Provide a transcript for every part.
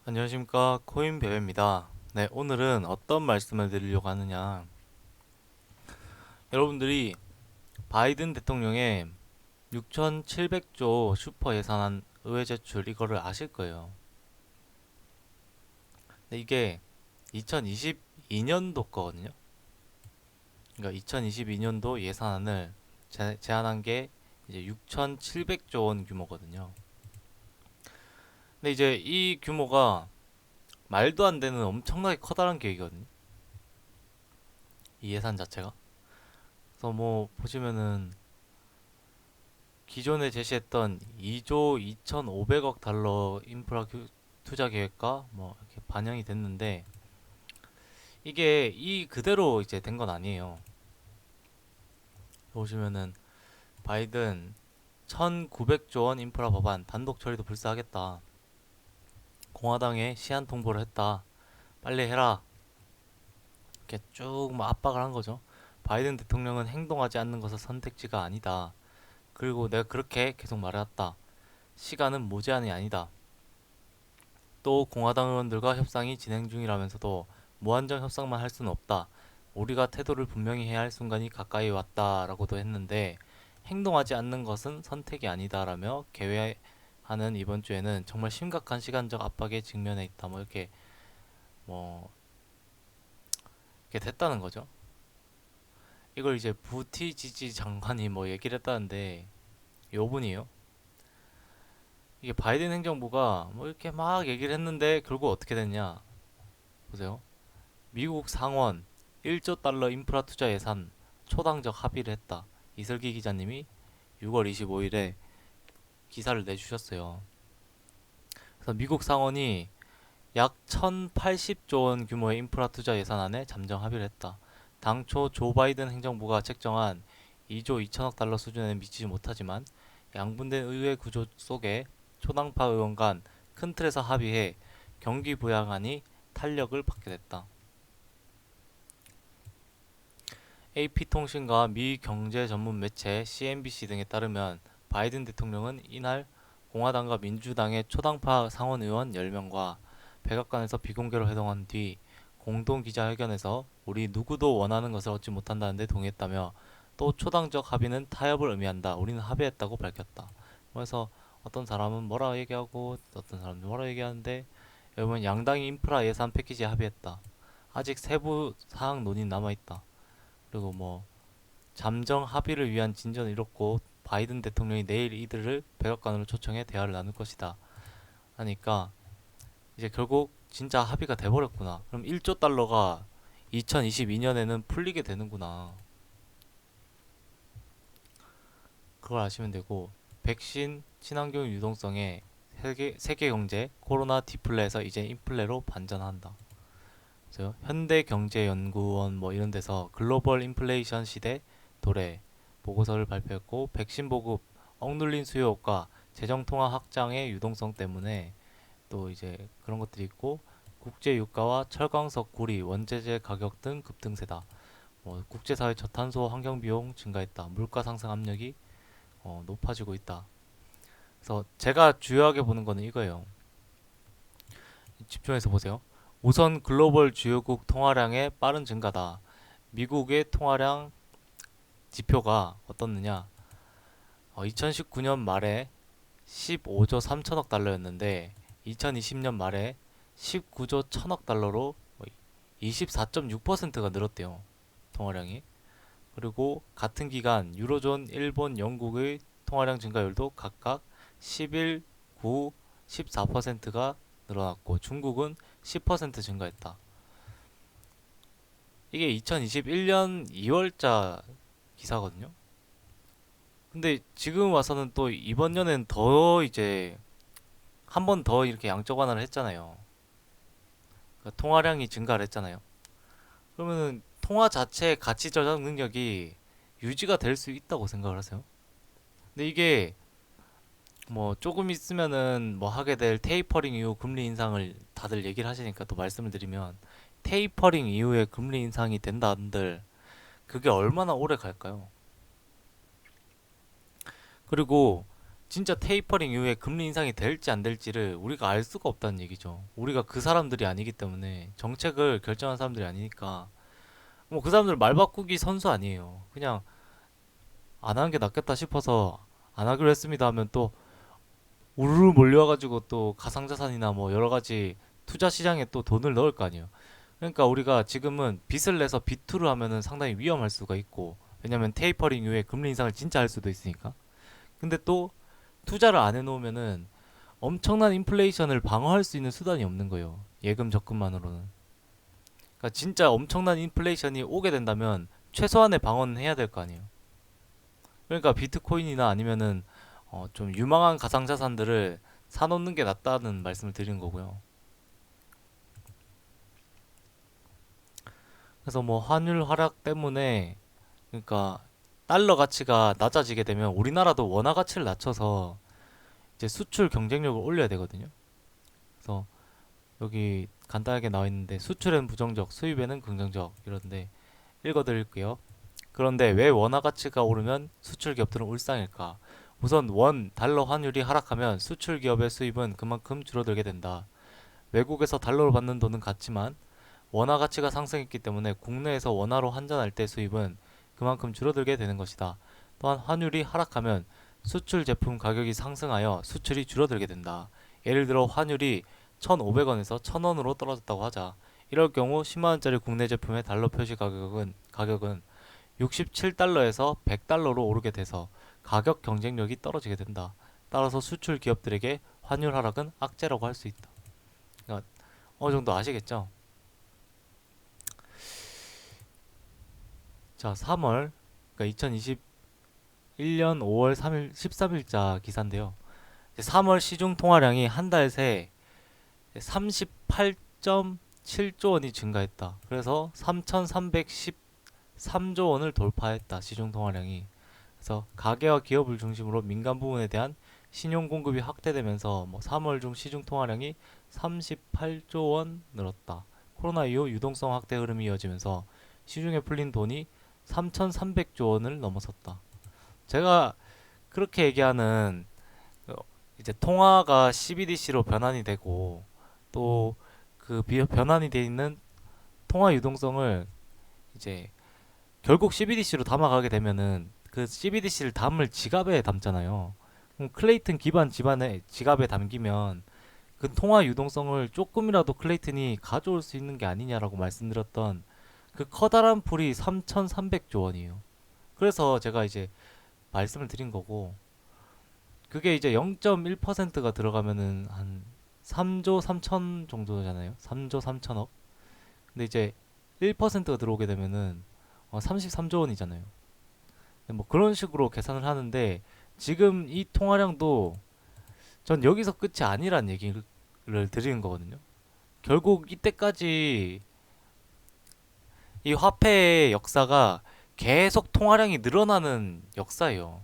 안녕하십니까, 코인배우입니다. 네, 오늘은 어떤 말씀을 드리려고 하느냐. 여러분들이 바이든 대통령의 6,700조 슈퍼 예산안 의회 제출 이거를 아실 거예요. 근데 이게 2022년도 거거든요. 그러니까 2022년도 예산안을 제안한 게 이제 6,700조 원 규모거든요. 근데 이제 이 규모가 말도 안 되는 엄청나게 커다란 계획이거든요. 이 예산 자체가. 그래서 뭐 보시면은 기존에 제시했던 2조 2,500억 달러 인프라 투자 계획과 뭐 이렇게 반영이 됐는데 이게 이 그대로 이제 된 건 아니에요. 보시면은 바이든 1,900조 원 인프라 법안 단독 처리도 불사하겠다. 공화당에 시한 통보를 했다. 빨리 해라. 이렇게 쭉 뭐 압박을 한 거죠. 바이든 대통령은 행동하지 않는 것은 선택지가 아니다. 그리고 내가 그렇게 계속 말해왔다. 시간은 무제한이 아니다. 또 공화당 의원들과 협상이 진행 중이라면서도 무한정 협상만 할 수는 없다. 우리가 태도를 분명히 해야 할 순간이 가까이 왔다라고도 했는데 행동하지 않는 것은 선택이 아니다라며 개회하는 이번 주에는 정말 심각한 시간적 압박에 직면해 있다. 뭐 이렇게 뭐 이렇게 됐다는 거죠. 이걸 이제 부티지지 장관이 뭐 얘기를 했다는데 요분이에요. 이게 바이든 행정부가 뭐 이렇게 막 얘기를 했는데 결국 어떻게 됐냐 보세요. 미국 상원 1조 달러 인프라 투자 예산 초당적 합의를 했다. 이슬기 기자님이 6월 25일에 기사를 내주셨어요. 그래서 미국 상원이 약 1,080조 원 규모의 인프라 투자 예산안에 잠정 합의를 했다. 당초 조 바이든 행정부가 책정한 2조 2천억 달러 수준에는 미치지 못하지만 양분된 의회 구조 속에 초당파 의원 간 큰 틀에서 합의해 경기 부양안이 탄력을 받게 됐다. AP통신과 미 경제 전문 매체 CNBC 등에 따르면 바이든 대통령은 이날 공화당과 민주당의 초당파 상원 의원 10명과 백악관에서 비공개로 회동한 뒤 공동 기자회견에서 우리 누구도 원하는 것을 얻지 못한다는데 동의했다며 또 초당적 합의는 타협을 의미한다. 우리는 합의했다고 밝혔다. 그래서 어떤 사람은 뭐라 얘기하고 어떤 사람은 뭐라 얘기하는데 여러분 양당이 인프라 예산 패키지에 합의했다. 아직 세부 사항 논의 남아있다. 그리고 뭐 잠정 합의를 위한 진전을 이뤘고 바이든 대통령이 내일 이들을 백악관으로 초청해 대화를 나눌 것이다 하니까 이제 결국 진짜 합의가 돼버렸구나. 그럼 1조 달러가 2022년에는 풀리게 되는구나. 그걸 아시면 되고 백신, 친환경 유동성에 세계 경제, 코로나 디플레에서 이제 인플레로 반전한다. 그래서 현대경제연구원 뭐 이런 데서 글로벌 인플레이션 시대 도래 보고서를 발표했고 백신 보급, 억눌린 수요 효과, 재정 통화 확장의 유동성 때문에 또 이제 그런 것들이 있고 국제 유가와 철광석, 구리, 원재재 가격 등 급등세다. 국제사회 저탄소 환경 비용 증가했다. 물가 상승 압력이 높아지고 있다. 그래서 제가 주요하게 보는 거는 이거예요. 집중해서 보세요. 우선 글로벌 주요국 통화량의 빠른 증가다. 미국의 통화량 지표가 어떻느냐? 2019년 말에 15조 3천억 달러였는데 2020년 말에 19조 1천억 달러로 24.6%가 늘었대요. 통화량이. 그리고 같은 기간 유로존, 일본, 영국의 통화량 증가율도 각각 11, 9, 14%가 늘어났고 중국은 10% 증가했다. 이게 2021년 2월자 기사거든요. 근데 지금 와서는 또 이번 년엔 더 이제 한 번 더 이렇게 양적 완화를 했잖아요. 그러니까 통화량이 증가를 했잖아요. 그러면은 통화 자체의 가치 저장 능력이 유지가 될 수 있다고 생각을 하세요? 근데 이게 뭐 조금 있으면은 뭐 하게 될 테이퍼링 이후 금리 인상을 다들 얘기를 하시니까 또 말씀을 드리면 테이퍼링 이후에 금리 인상이 된다 한들 그게 얼마나 오래 갈까요? 그리고 진짜 테이퍼링 이후에 금리 인상이 될지 안 될지를 우리가 알 수가 없다는 얘기죠. 우리가 그 사람들이 아니기 때문에 정책을 결정한 사람들이 아니니까 뭐 그 사람들 말 바꾸기 선수 아니에요. 그냥 안 하는 게 낫겠다 싶어서 안 하기로 했습니다 하면 또 우르르 몰려와가지고 또 가상자산이나 뭐 여러 가지 투자 시장에 또 돈을 넣을 거 아니에요. 그러니까 우리가 지금은 빚을 내서 비투를 하면은 상당히 위험할 수가 있고 왜냐면 테이퍼링 이후에 금리 인상을 진짜 할 수도 있으니까. 근데 또 투자를 안 해놓으면은 엄청난 인플레이션을 방어할 수 있는 수단이 없는 거예요. 예금 적금만으로는. 그러니까 진짜 엄청난 인플레이션이 오게 된다면 최소한의 방어는 해야 될 거 아니에요. 그러니까 비트코인이나 아니면은 좀 유망한 가상자산들을 사놓는 게 낫다는 말씀을 드리는 거고요. 그래서 뭐 환율 하락 때문에 그러니까 달러 가치가 낮아지게 되면 우리나라도 원화 가치를 낮춰서 이제 수출 경쟁력을 올려야 되거든요. 그래서 여기 간단하게 나와 있는데 수출엔 부정적, 수입에는 긍정적 이런데 읽어드릴게요. 그런데 왜 원화 가치가 오르면 수출 기업들은 울상일까? 우선 원, 달러 환율이 하락하면 수출 기업의 수입은 그만큼 줄어들게 된다. 외국에서 달러로 받는 돈은 같지만 원화 가치가 상승했기 때문에 국내에서 원화로 환전할 때 수입은 그만큼 줄어들게 되는 것이다. 또한 환율이 하락하면 수출 제품 가격이 상승하여 수출이 줄어들게 된다. 예를 들어 환율이 1,500원에서 1,000원으로 떨어졌다고 하자. 이럴 경우 10만원짜리 국내 제품의 달러 표시 가격은 67달러에서 100달러로 오르게 돼서 가격 경쟁력이 떨어지게 된다. 따라서 수출 기업들에게 환율 하락은 악재라고 할 수 있다. 그러니까 어느 정도 아시겠죠? 자, 3월, 그러니까 2021년 5월 3일, 13일자 기사인데요. 3월 시중 통화량이 한 달 새 38.7조 원이 증가했다. 그래서 3,313조 원을 돌파했다. 시중 통화량이. 그래서 가계와 기업을 중심으로 민간 부문에 대한 신용 공급이 확대되면서 뭐 3월 중 시중 통화량이 38조 원 늘었다. 코로나 이후 유동성 확대 흐름이 이어지면서 시중에 풀린 돈이 3,300조 원을 넘어섰다. 제가 그렇게 얘기하는 이제 통화가 CBDC로 변환이 되고 또 그 변환이 돼 있는 통화 유동성을 이제 결국 CBDC로 담아가게 되면은 그 CBDC를 담을 지갑에 담잖아요. 그럼 클레이튼 기반 집안에 지갑에 담기면 그 통화 유동성을 조금이라도 클레이튼이 가져올 수 있는 게 아니냐라고 말씀드렸던 그 커다란 풀이 3,300조 원이에요. 그래서 제가 이제 말씀을 드린 거고 그게 이제 0.1%가 들어가면은 한 3조 3천 정도잖아요. 3조 3천억. 근데 이제 1%가 들어오게 되면은 33조 원이잖아요. 뭐 그런 식으로 계산을 하는데 지금 이 통화량도 전 여기서 끝이 아니란 얘기를 드리는 거거든요. 결국 이때까지 이 화폐의 역사가 계속 통화량이 늘어나는 역사예요.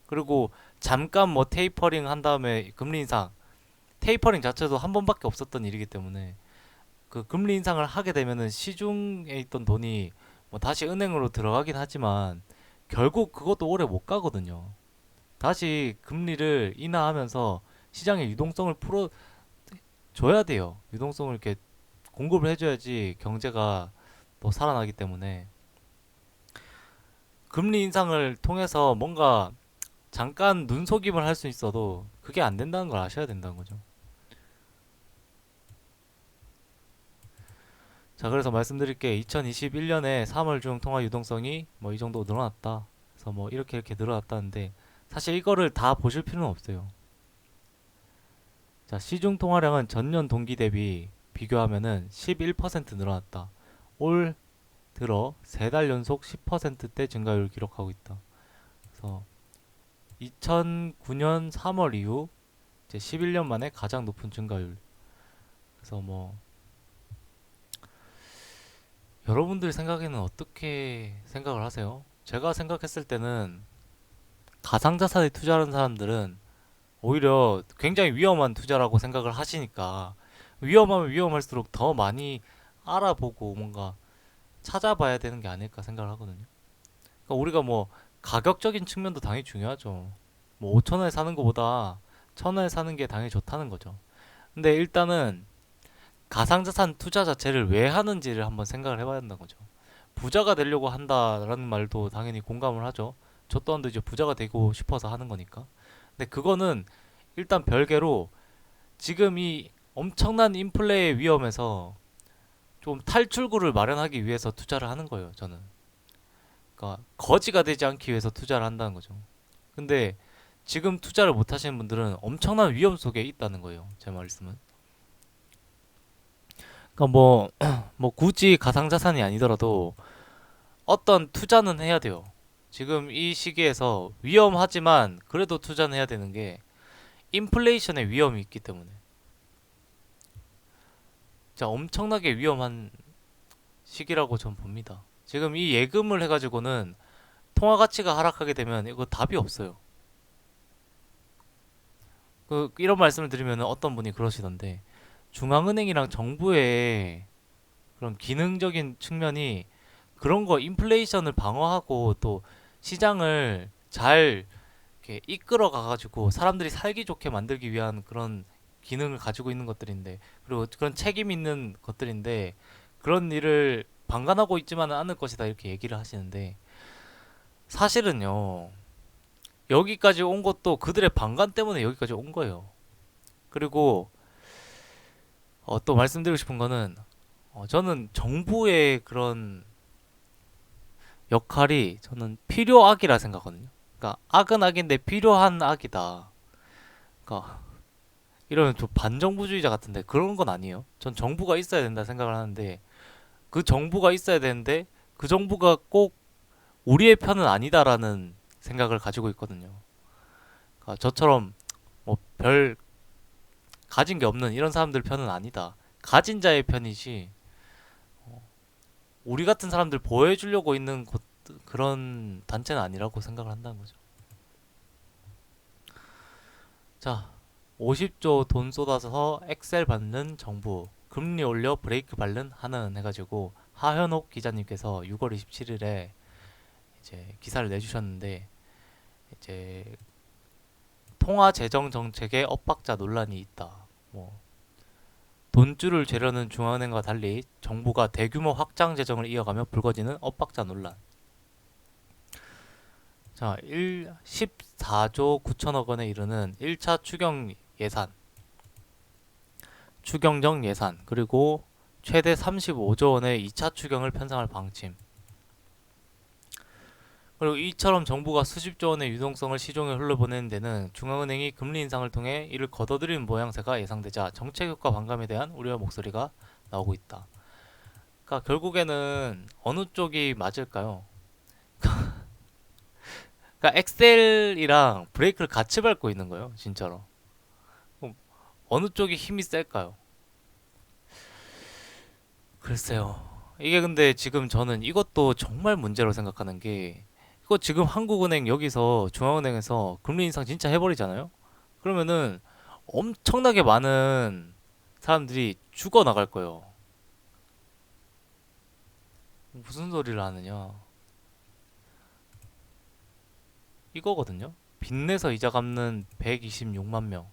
그리고 잠깐 뭐 테이퍼링 한 다음에 금리 인상, 테이퍼링 자체도 한 번밖에 없었던 일이기 때문에 그 금리 인상을 하게 되면은 시중에 있던 돈이 뭐 다시 은행으로 들어가긴 하지만 결국 그것도 오래 못 가거든요. 다시 금리를 인하하면서 시장의 유동성을 풀어 줘야 돼요. 유동성을 이렇게 공급을 해줘야지 경제가 또 살아나기 때문에 금리 인상을 통해서 뭔가 잠깐 눈속임을 할 수 있어도 그게 안 된다는 걸 아셔야 된다는 거죠. 자, 그래서 말씀드릴 게 2021년에 3월 중 통화 유동성이 뭐 이 정도 늘어났다. 그래서 뭐 이렇게 늘어났다는데 사실 이거를 다 보실 필요는 없어요. 자, 시중 통화량은 전년 동기 대비 비교하면은 11% 늘어났다. 올 들어 3달 연속 10%대 증가율을 기록하고 있다. 그래서 2009년 3월 이후 이제 11년 만에 가장 높은 증가율. 그래서 뭐 여러분들 생각에는 어떻게 생각을 하세요? 제가 생각했을 때는 가상자산에 투자하는 사람들은 오히려 굉장히 위험한 투자라고 생각을 하시니까 위험하면 위험할수록 더 많이 알아보고 뭔가 찾아봐야 되는 게 아닐까 생각을 하거든요. 그러니까 우리가 뭐 가격적인 측면도 당연히 중요하죠. 뭐 5천 원에 사는 것보다 1,000원에 사는 게 당연히 좋다는 거죠. 근데 일단은 가상자산 투자 자체를 왜 하는지를 한번 생각을 해봐야 된다는 거죠. 부자가 되려고 한다라는 말도 당연히 공감을 하죠. 저 또한도 이제 부자가 되고 싶어서 하는 거니까. 근데 그거는 일단 별개로 지금 이 엄청난 인플레의 위험에서 좀 탈출구를 마련하기 위해서 투자를 하는 거예요, 저는. 그러니까 거지가 되지 않기 위해서 투자를 한다는 거죠. 근데 지금 투자를 못 하시는 분들은 엄청난 위험 속에 있다는 거예요, 제 말씀은. 그러니까 뭐 굳이 가상자산이 아니더라도 어떤 투자는 해야 돼요. 지금 이 시기에서 위험하지만 그래도 투자는 해야 되는 게 인플레이션의 위험이 있기 때문에. 진짜 엄청나게 위험한 시기라고 전 봅니다. 지금 이 예금을 해가지고는 통화 가치가 하락하게 되면 이거 답이 없어요. 이런 말씀을 드리면 어떤 분이 그러시던데 중앙은행이랑 정부의 그런 기능적인 측면이 그런 거 인플레이션을 방어하고 또 시장을 잘 이렇게 이끌어 가가지고 사람들이 살기 좋게 만들기 위한 그런 기능을 가지고 있는 것들인데 그리고 그런 책임 있는 것들인데 그런 일을 방관하고 있지만은 않을 것이다 이렇게 얘기를 하시는데 사실은요 여기까지 온 것도 그들의 방관 때문에 여기까지 온 거예요. 그리고 또 말씀드리고 싶은 거는 저는 정부의 그런 역할이 저는 필요악이라 생각하거든요. 그러니까 악은 악인데 필요한 악이다. 그러니까 이러면 좀 반정부주의자 같은데 그런 건 아니에요. 전 정부가 있어야 된다 생각을 하는데 그 정부가 있어야 되는데 그 정부가 꼭 우리의 편은 아니다라는 생각을 가지고 있거든요. 그러니까 저처럼 뭐 별 가진 게 없는 이런 사람들 편은 아니다. 가진 자의 편이지 우리 같은 사람들 보호해주려고 있는 그런 단체는 아니라고 생각을 한다는 거죠. 자, 50조 돈 쏟아서 엑셀 받는 정부, 금리 올려 브레이크 밟는 하는 해가지고 하현옥 기자님께서 6월 27일에 이제 기사를 내주셨는데 이제 통화 재정 정책에 엇박자 논란이 있다. 뭐 돈줄을 재려는 중앙은행과 달리 정부가 대규모 확장 재정을 이어가며 불거지는 엇박자 논란. 자, 14조 9천억 원에 이르는 1차 추경 예산, 추경정 예산, 그리고 최대 35조 원의 2차 추경을 편성할 방침. 그리고 이처럼 정부가 수십조 원의 유동성을 시중에 흘려보내는 데는 중앙은행이 금리 인상을 통해 이를 걷어들이는 모양새가 예상되자 정책 효과 반감에 대한 우려의 목소리가 나오고 있다. 그러니까 결국에는 어느 쪽이 맞을까요? 그러니까 엑셀이랑 브레이크를 같이 밟고 있는 거예요, 진짜로. 그럼 어느 쪽이 힘이 셀까요? 글쎄요. 이게 근데 지금 저는 이것도 정말 문제로 생각하는 게 이거 지금 한국은행 여기서 중앙은행에서 금리 인상 진짜 해버리잖아요? 그러면은 엄청나게 많은 사람들이 죽어 나갈 거예요. 무슨 소리를 하느냐? 이거거든요. 빚내서 이자 갚는 126만 명.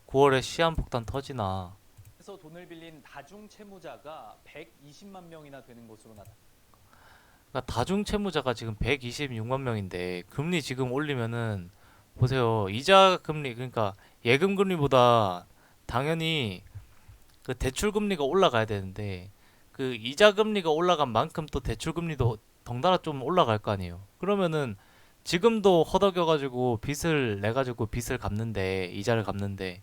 9월에 시한폭탄 터지나. 에서 돈을 빌린 다중 채무자가 120만 명이나 되는 것으로 나타났습니다. 그러니까 다중채무자가 지금 126만 명인데 금리 지금 올리면은 보세요. 이자 금리 그러니까 예금 금리보다 당연히 그 대출 금리가 올라가야 되는데 그 이자 금리가 올라간 만큼 또 대출 금리도 덩달아 좀 올라갈 거 아니에요. 그러면은 지금도 허덕여 가지고 빚을 내 가지고 빚을 갚는데 이자를 갚는데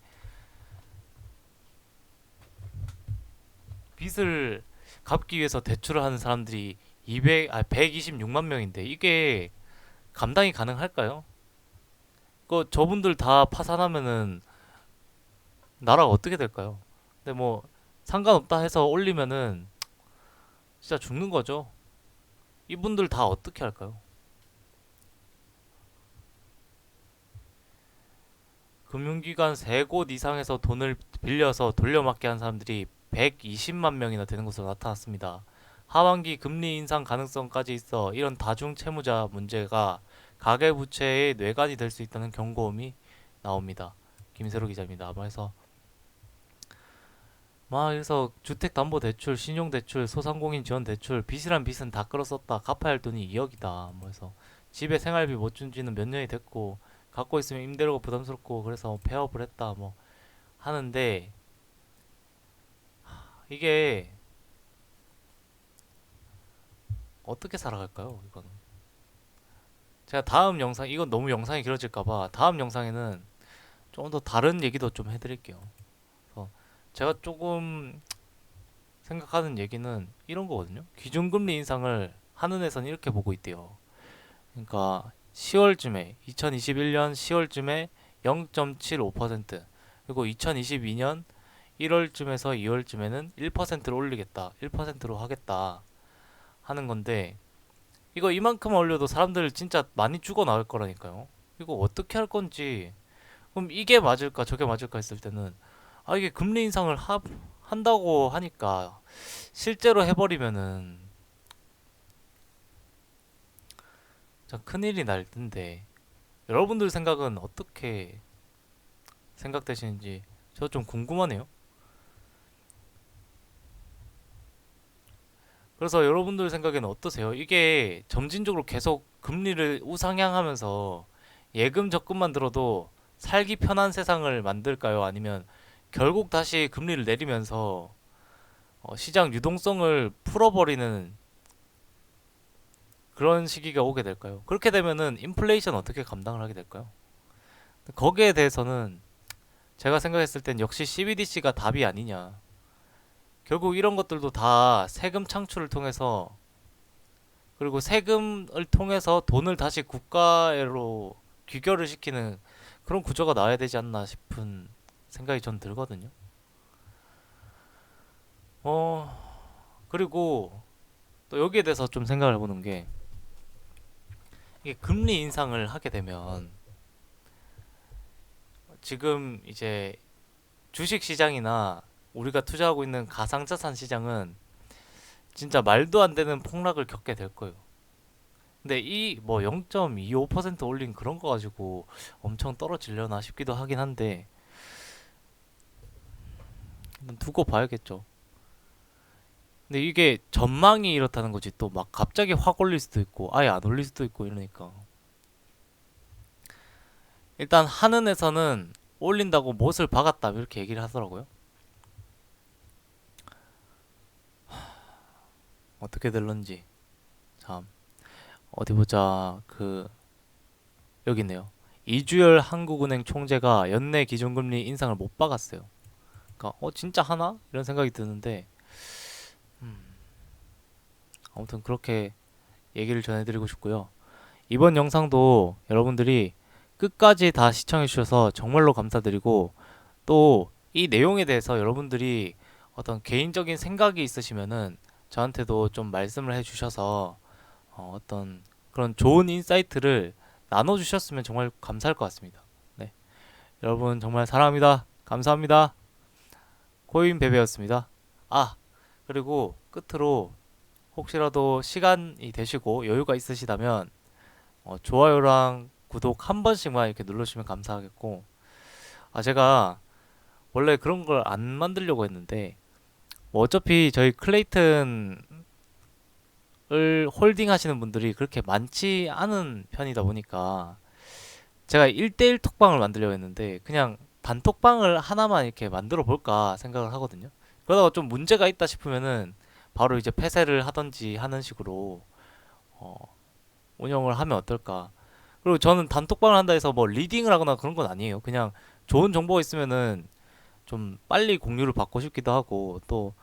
빚을 갚기 위해서 대출을 하는 사람들이 126만 명인데 이게 감당이 가능할까요? 저분들 다 파산하면은 나라가 어떻게 될까요? 근데 뭐 상관없다 해서 올리면은 진짜 죽는 거죠. 이분들 다 어떻게 할까요? 금융기관 세 곳 이상에서 돈을 빌려서 돌려막기 한 사람들이 120만 명이나 되는 것으로 나타났습니다. 하반기 금리 인상 가능성까지 있어 이런 다중 채무자 문제가 가계부채의 뇌관이 될 수 있다는 경고음이 나옵니다. 김세로 기자입니다. 그래서 주택담보대출, 신용대출, 소상공인 지원대출, 빚이란 빚은 다 끌어썼다. 갚아야 할 돈이 2억이다. 해서 집에 생활비 못 준 지는 몇 년이 됐고 갖고 있으면 임대료가 부담스럽고 그래서 폐업을 했다. 하는데 이게 어떻게 살아갈까요? 이거는 제가 다음 영상, 이건 너무 영상이 길어질까봐 다음 영상에는 좀 더 다른 얘기도 좀 해드릴게요. 그래서 제가 조금 생각하는 얘기는 이런 거거든요. 기준금리 인상을 한은에서는 이렇게 보고 있대요. 그러니까 10월쯤에 2021년 10월쯤에 0.75% 그리고 2022년 1월쯤에서 2월쯤에는 1%로 올리겠다. 1%로 하겠다 하는 건데 이거 이만큼 올려도 사람들 진짜 많이 죽어 나올 거라니까요. 이거 어떻게 할 건지 그럼 이게 맞을까 저게 맞을까 했을 때는 이게 금리 인상을 한다고 하니까 실제로 해버리면은 참 큰일이 날 텐데 여러분들 생각은 어떻게 생각되시는지 저 좀 궁금하네요. 그래서 여러분들 생각에는 어떠세요? 이게 점진적으로 계속 금리를 우상향하면서 예금 적금만 들어도 살기 편한 세상을 만들까요? 아니면 결국 다시 금리를 내리면서 시장 유동성을 풀어버리는 그런 시기가 오게 될까요? 그렇게 되면은 인플레이션 어떻게 감당을 하게 될까요? 거기에 대해서는 제가 생각했을 땐 역시 CBDC가 답이 아니냐. 결국 이런 것들도 다 세금 창출을 통해서 그리고 세금을 통해서 돈을 다시 국가로 귀결을 시키는 그런 구조가 나와야 되지 않나 싶은 생각이 전 들거든요. 그리고 또 여기에 대해서 좀 생각을 해보는 게 이게 금리 인상을 하게 되면 지금 이제 주식 시장이나 우리가 투자하고 있는 가상자산 시장은 진짜 말도 안 되는 폭락을 겪게 될 거예요. 근데 이 뭐 0.25% 올린 그런 거 가지고 엄청 떨어지려나 싶기도 하긴 한데 일단 두고 봐야겠죠. 근데 이게 전망이 이렇다는 거지 또 막 갑자기 확 올릴 수도 있고 아예 안 올릴 수도 있고 이러니까 일단 한은에서는 올린다고 못을 박았다 이렇게 얘기를 하더라고요. 어떻게 될런지 참 어디 보자 여기 있네요. 이주열 한국은행 총재가 연내 기준금리 인상을 못 박았어요. 그러니까 진짜 하나? 이런 생각이 드는데 아무튼 그렇게 얘기를 전해드리고 싶고요. 이번 영상도 여러분들이 끝까지 다 시청해 주셔서 정말로 감사드리고 또 이 내용에 대해서 여러분들이 어떤 개인적인 생각이 있으시면은 저한테도 좀 말씀을 해 주셔서 어떤 그런 좋은 인사이트를 나눠 주셨으면 정말 감사할 것 같습니다. 네. 여러분 정말 사랑합니다. 감사합니다. 코인 베베였습니다. 그리고 끝으로 혹시라도 시간이 되시고 여유가 있으시다면 좋아요랑 구독 한 번씩만 이렇게 눌러주시면 감사하겠고 제가 원래 그런 걸 안 만들려고 했는데 뭐 어차피 저희 클레이튼을 홀딩 하시는 분들이 그렇게 많지 않은 편이다 보니까 제가 1대1 톡방을 만들려고 했는데 그냥 단톡방을 하나만 이렇게 만들어 볼까 생각을 하거든요. 그러다가 좀 문제가 있다 싶으면은 바로 이제 폐쇄를 하던지 하는 식으로 어, 운영을 하면 어떨까. 그리고 저는 단톡방을 한다 해서 뭐 리딩을 하거나 그런 건 아니에요. 그냥 좋은 정보가 있으면은 좀 빨리 공유를 받고 싶기도 하고 또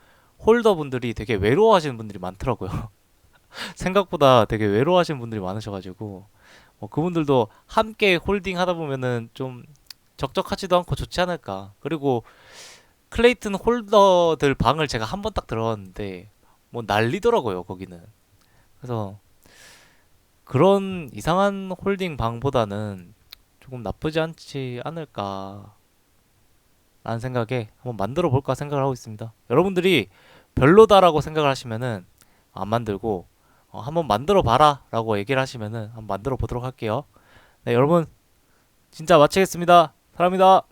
홀더분들이 되게 외로워하시는 분들이 많더라고요. 생각보다 되게 외로워하시는 분들이 많으셔가지고 그분들도 함께 홀딩 하다 보면은 좀 적적하지도 않고 좋지 않을까. 그리고 클레이튼 홀더들 방을 제가 한 번 딱 들어갔는데 뭐 난리더라고요 거기는. 그래서 그런 이상한 홀딩 방보다는 조금 나쁘지 않지 않을까 라는 생각에 한번 만들어 볼까 생각을 하고 있습니다. 여러분들이 별로다라고 생각을 하시면은 안 만들고 한번 만들어 봐라 라고 얘기를 하시면은 한번 만들어 보도록 할게요. 네, 여러분 진짜 마치겠습니다. 사랑합니다.